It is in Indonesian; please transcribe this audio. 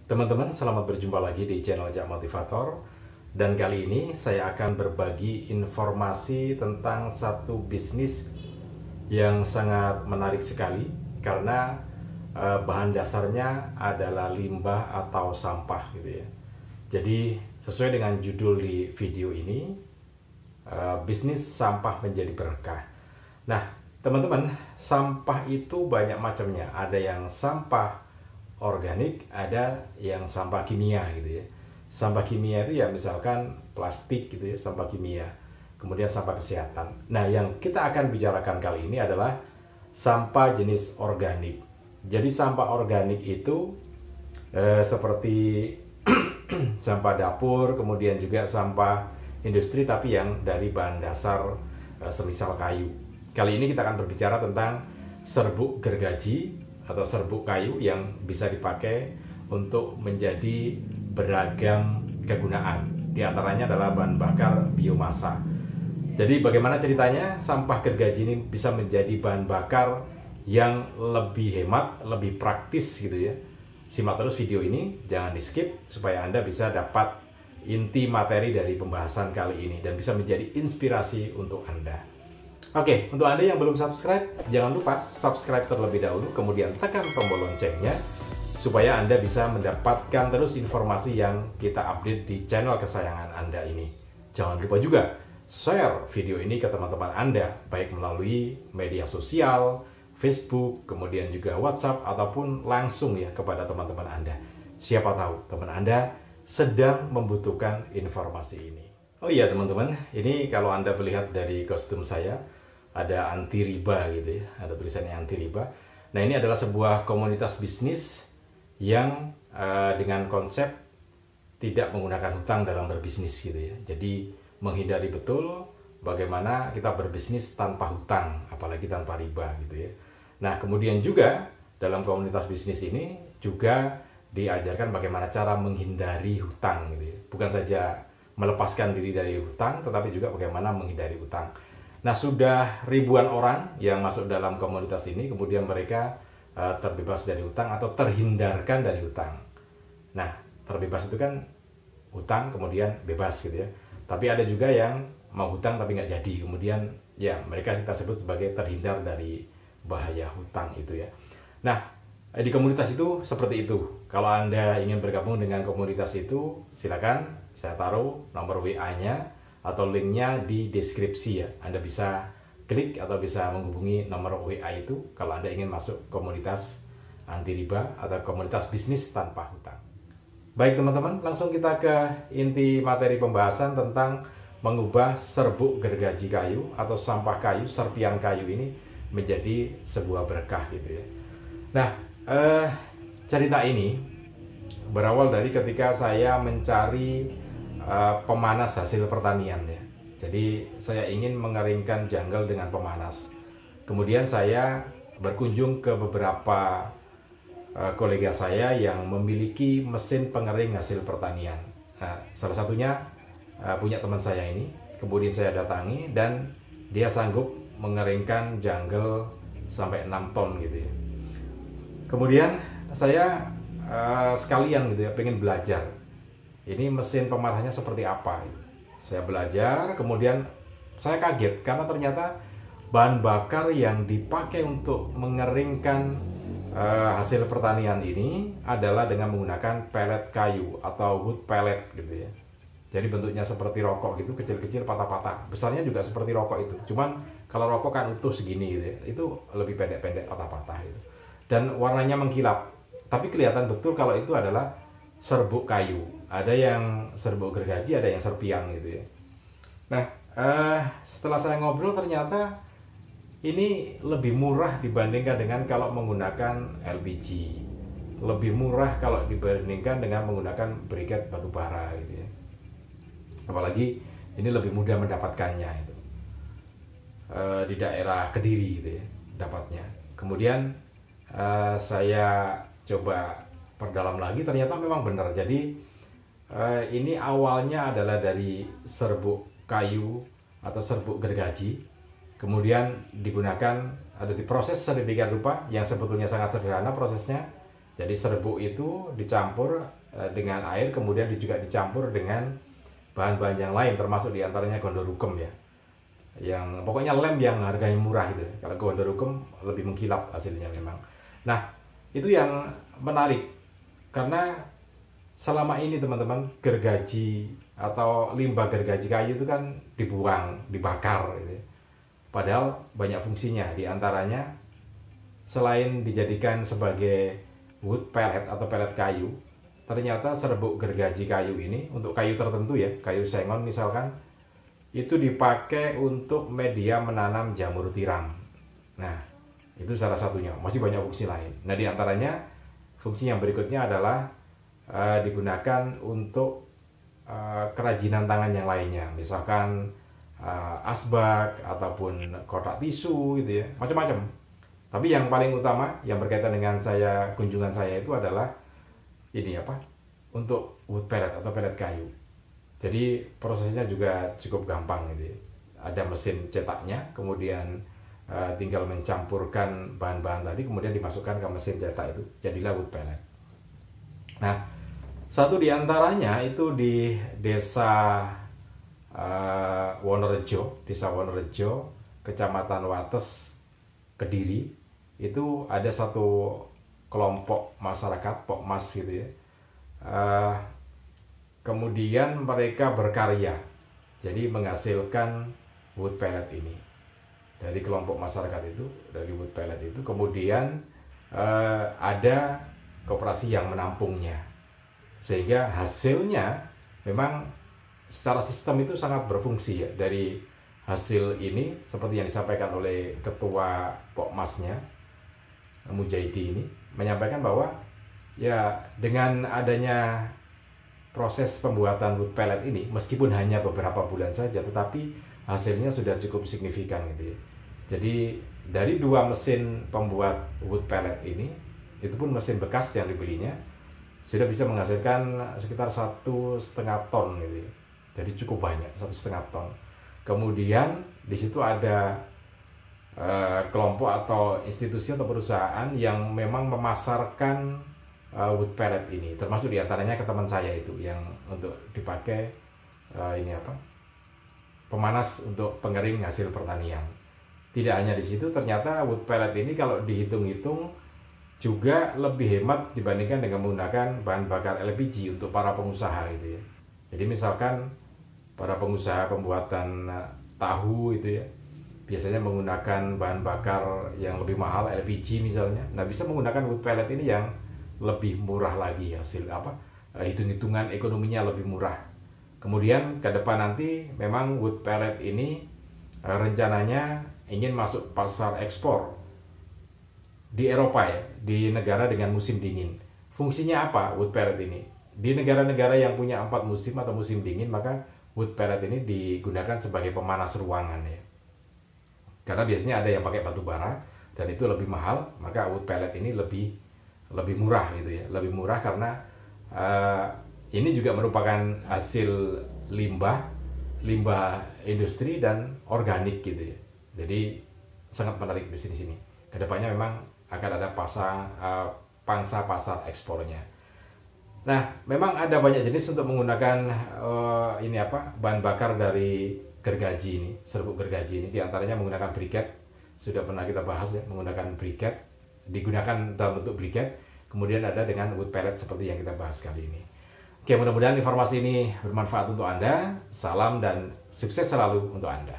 Teman-teman, selamat berjumpa lagi di channel Jak Motivator. Dan kali ini saya akan berbagi informasi tentang satu bisnis yang sangat menarik sekali karena bahan dasarnya adalah limbah atau sampah gitu ya. Jadi sesuai dengan judul di video ini, bisnis sampah menjadi berkah. Nah, teman-teman, sampah itu banyak macamnya. Ada yang sampah organik, ada yang sampah kimia gitu ya. Sampah kimia itu ya misalkan plastik gitu ya, sampah kimia. Kemudian sampah kesehatan. Nah, yang kita akan bicarakan kali ini adalah sampah jenis organik. Jadi sampah organik itu seperti sampah dapur, kemudian juga sampah industri tapi yang dari bahan dasar semisal kayu. Kali ini kita akan berbicara tentang serbuk gergaji atau serbuk kayu yang bisa dipakai untuk menjadi beragam kegunaan. Di antaranya adalah bahan bakar biomasa. Jadi bagaimana ceritanya sampah gergaji ini bisa menjadi bahan bakar yang lebih hemat, lebih praktis gitu ya. Simak terus video ini, jangan di skip supaya Anda bisa dapat inti materi dari pembahasan kali ini dan bisa menjadi inspirasi untuk Anda. Oke, untuk Anda yang belum subscribe, jangan lupa subscribe terlebih dahulu, kemudian tekan tombol loncengnya supaya Anda bisa mendapatkan terus informasi yang kita update di channel kesayangan Anda ini. Jangan lupa juga share video ini ke teman-teman Anda, baik melalui media sosial, Facebook, kemudian juga WhatsApp, ataupun langsung ya kepada teman-teman Anda. Siapa tahu teman Anda sedang membutuhkan informasi ini. Oh iya teman-teman, ini kalau Anda melihat dari kostum saya, ada anti riba gitu ya, ada tulisannya anti riba. Nah, ini adalah sebuah komunitas bisnis yang dengan konsep tidak menggunakan hutang dalam berbisnis gitu ya. Jadi menghindari betul bagaimana kita berbisnis tanpa hutang, apalagi tanpa riba gitu ya. Nah, kemudian juga dalam komunitas bisnis ini juga diajarkan bagaimana cara menghindari hutang gitu ya. Bukan saja melepaskan diri dari hutang, tetapi juga bagaimana menghindari hutang. Nah, sudah ribuan orang yang masuk dalam komunitas ini, kemudian mereka terbebas dari hutang atau terhindarkan dari hutang. Nah, terbebas itu kan hutang kemudian bebas gitu ya. Tapi ada juga yang mau hutang tapi nggak jadi, kemudian ya mereka kita sebut sebagai terhindar dari bahaya hutang itu ya. Nah, di komunitas itu seperti itu. Kalau Anda ingin bergabung dengan komunitas itu, silakan saya taruh nomor WA-nya atau linknya di deskripsi ya. Anda bisa klik atau bisa menghubungi nomor WA itu kalau Anda ingin masuk komunitas anti riba atau komunitas bisnis tanpa hutang. Baik teman-teman, langsung kita ke inti materi pembahasan tentang mengubah serbuk gergaji kayu atau sampah kayu, serpian kayu ini menjadi sebuah berkah gitu ya. Nah, cerita ini berawal dari ketika saya mencari pemanas hasil pertanian ya. Jadi saya ingin mengeringkan jungle dengan pemanas. Kemudian saya berkunjung ke beberapa kolega saya yang memiliki mesin pengering hasil pertanian. Nah, salah satunya punya teman saya ini. Kemudian saya datangi dan dia sanggup mengeringkan jungle sampai 6 ton gitu ya. Kemudian saya sekalian gitu ya, pengen belajar. Ini mesin pemarahnya seperti apa? Saya belajar, kemudian saya kaget karena ternyata bahan bakar yang dipakai untuk mengeringkan hasil pertanian ini adalah dengan menggunakan pelet kayu atau wood pellet gitu ya. Jadi bentuknya seperti rokok gitu, kecil-kecil patah-patah. Besarnya juga seperti rokok itu. Cuman kalau rokok kan utuh segini gitu ya. Itu lebih pendek-pendek patah-patah gitu. Dan warnanya mengkilap. Tapi kelihatan betul kalau itu adalah serbuk kayu. Ada yang serbuk gergaji, ada yang serpian gitu ya. Nah, setelah saya ngobrol ternyata ini lebih murah dibandingkan dengan kalau menggunakan LPG. Lebih murah kalau dibandingkan dengan menggunakan briket batu bara gitu ya. Apalagi ini lebih mudah mendapatkannya itu. Di daerah Kediri gitu ya, dapatnya. Kemudian saya coba perdalam lagi, ternyata memang benar. Jadi ini awalnya adalah dari serbuk kayu atau serbuk gergaji, kemudian digunakan, ada diproses sedemikian rupa yang sebetulnya sangat sederhana prosesnya, Jadi serbuk itu dicampur dengan air, kemudian juga dicampur dengan bahan-bahan yang lain, termasuk diantaranya gondorukem ya. Yang pokoknya lem yang harganya murah gitu. Kalau gondorukem lebih mengkilap hasilnya memang. Nah, itu yang menarik karena selama ini teman-teman, gergaji atau limbah gergaji kayu itu kan dibuang, dibakar gitu. Padahal banyak fungsinya, diantaranya selain dijadikan sebagai wood pellet atau pellet kayu, ternyata serbuk gergaji kayu ini untuk kayu tertentu ya, kayu sengon misalkan, itu dipakai untuk media menanam jamur tiram. Nah, itu salah satunya. Masih banyak fungsi lain. Nah, diantaranya fungsi yang berikutnya adalah digunakan untuk kerajinan tangan yang lainnya. Misalkan asbak ataupun kotak tisu gitu ya, macam-macam. Tapi yang paling utama yang berkaitan dengan kunjungan saya itu adalah ini apa? Untuk wood pellet atau pellet kayu. Jadi prosesnya juga cukup gampang gitu. Ada mesin cetaknya, kemudian tinggal mencampurkan bahan-bahan tadi, kemudian dimasukkan ke mesin cetak itu, jadilah wood pellet. Nah, satu di antaranya itu di desa Wonorejo, Kecamatan Wates, Kediri. Itu ada satu kelompok masyarakat, Pokmas gitu ya. Kemudian mereka berkarya, jadi menghasilkan wood pellet ini dari kelompok masyarakat itu, dari wood pellet itu. Kemudian ada koperasi yang menampungnya, sehingga hasilnya memang secara sistem itu sangat berfungsi ya. Dari hasil ini seperti yang disampaikan oleh ketua Pokmasnya, Mujahidi ini menyampaikan bahwa ya dengan adanya proses pembuatan wood pellet ini, meskipun hanya beberapa bulan saja, tetapi hasilnya sudah cukup signifikan gitu ya. Jadi dari 2 mesin pembuat wood pellet ini, itu pun mesin bekas yang dibelinya, sudah bisa menghasilkan sekitar 1,5 ton gitu ya. Jadi cukup banyak, 1,5 ton. Kemudian di situ ada kelompok atau institusi atau perusahaan yang memang memasarkan wood pellet ini, termasuk diantaranya ke teman saya itu yang untuk dipakai ini apa, pemanas untuk pengering hasil pertanian. Tidak hanya di situ, ternyata wood pellet ini kalau dihitung-hitung juga lebih hemat dibandingkan dengan menggunakan bahan bakar LPG untuk para pengusaha gitu ya. Jadi misalkan para pengusaha pembuatan tahu itu ya, biasanya menggunakan bahan bakar yang lebih mahal, LPG misalnya. Nah, bisa menggunakan wood pellet ini yang lebih murah lagi, hasil apa, hitung-hitungan ekonominya lebih murah. Kemudian ke depan nanti memang wood pellet ini rencananya ingin masuk pasar ekspor di Eropa ya, di negara dengan musim dingin. Fungsinya apa wood pellet ini? Di negara-negara yang punya 4 musim atau musim dingin, maka wood pellet ini digunakan sebagai pemanas ruangan ya. Karena biasanya ada yang pakai batu bara dan itu lebih mahal, maka wood pellet ini lebih murah gitu ya, lebih murah karena ini juga merupakan hasil limbah industri dan organik gitu ya. Jadi sangat menarik di sini. Kedepannya memang akan ada pangsa pasar ekspornya. Nah, memang ada banyak jenis untuk menggunakan ini apa, bahan bakar dari gergaji ini, serbuk gergaji ini. Di antaranya menggunakan briquette, sudah pernah kita bahas ya, menggunakan briquette, digunakan dalam bentuk briquette. Kemudian ada dengan wood pellet seperti yang kita bahas kali ini. Oke, mudah-mudahan informasi ini bermanfaat untuk Anda. Salam dan sukses selalu untuk Anda.